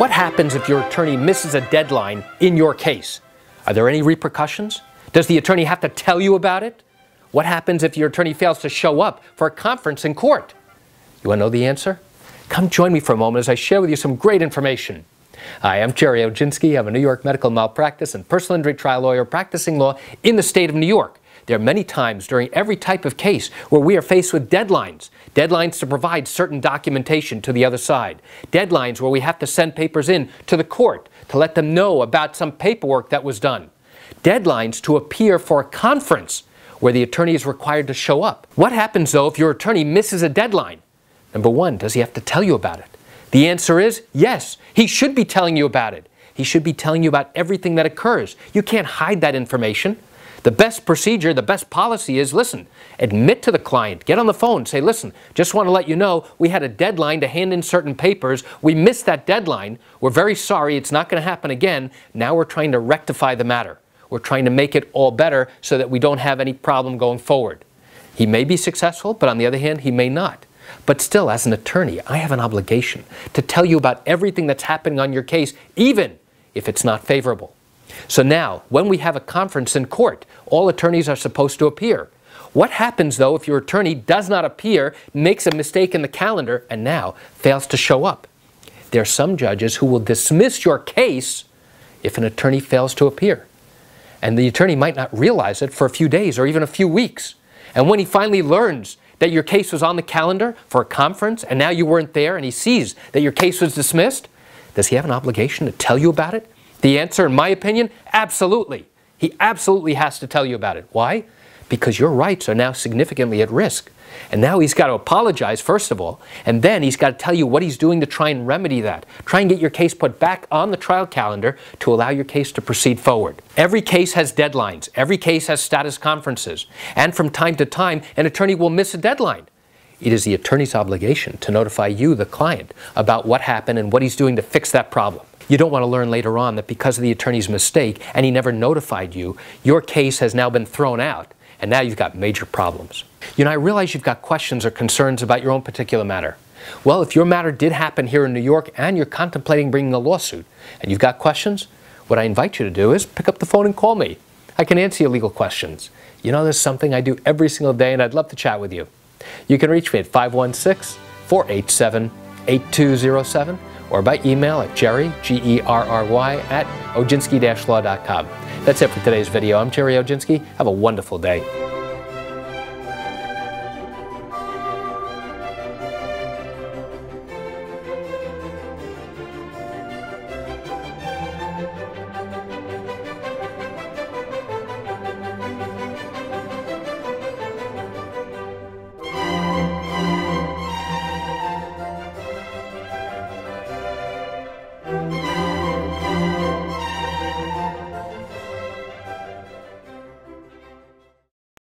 What happens if your attorney misses a deadline in your case? Are there any repercussions? Does the attorney have to tell you about it? What happens if your attorney fails to show up for a conference in court? You want to know the answer? Come join me for a moment as I share with you some great information. Hi, I'm Gerry Oginski. I'm a New York medical malpractice and personal injury trial lawyer practicing law in the state of New York. There are many times during every type of case where we are faced with deadlines. Deadlines to provide certain documentation to the other side. Deadlines where we have to send papers in to the court to let them know about some paperwork that was done. Deadlines to appear for a conference where the attorney is required to show up. What happens though if your attorney misses a deadline? Number one, does he have to tell you about it? The answer is yes, he should be telling you about it. He should be telling you about everything that occurs. You can't hide that information. The best procedure, the best policy is, listen, admit to the client, get on the phone, say, listen, just want to let you know we had a deadline to hand in certain papers. We missed that deadline. We're very sorry. It's not going to happen again. Now we're trying to rectify the matter. We're trying to make it all better so that we don't have any problem going forward. He may be successful, but on the other hand, he may not. But still, as an attorney, I have an obligation to tell you about everything that's happening on your case, even if it's not favorable. So now, when we have a conference in court, all attorneys are supposed to appear. What happens, though, if your attorney does not appear, makes a mistake in the calendar, and now fails to show up? There are some judges who will dismiss your case if an attorney fails to appear. And the attorney might not realize it for a few days or even a few weeks. And when he finally learns that your case was on the calendar for a conference and now you weren't there and he sees that your case was dismissed, does he have an obligation to tell you about it? The answer, in my opinion, absolutely. He absolutely has to tell you about it. Why? Because your rights are now significantly at risk. And now he's got to apologize, first of all, and then he's got to tell you what he's doing to try and remedy that. Try and get your case put back on the trial calendar to allow your case to proceed forward. Every case has deadlines. Every case has status conferences. And from time to time, an attorney will miss a deadline. It is the attorney's obligation to notify you, the client, about what happened and what he's doing to fix that problem. You don't want to learn later on that because of the attorney's mistake and he never notified you, your case has now been thrown out and now you've got major problems. You know, I realize you've got questions or concerns about your own particular matter. Well, if your matter did happen here in New York and you're contemplating bringing a lawsuit and you've got questions, what I invite you to do is pick up the phone and call me. I can answer your legal questions. You know, there's something I do every single day and I'd love to chat with you. You can reach me at 516-487-8207 or by email at Gerry, G-E-R-R-Y, @oginski-law.com. That's it for today's video. I'm Gerry Oginski. Have a wonderful day.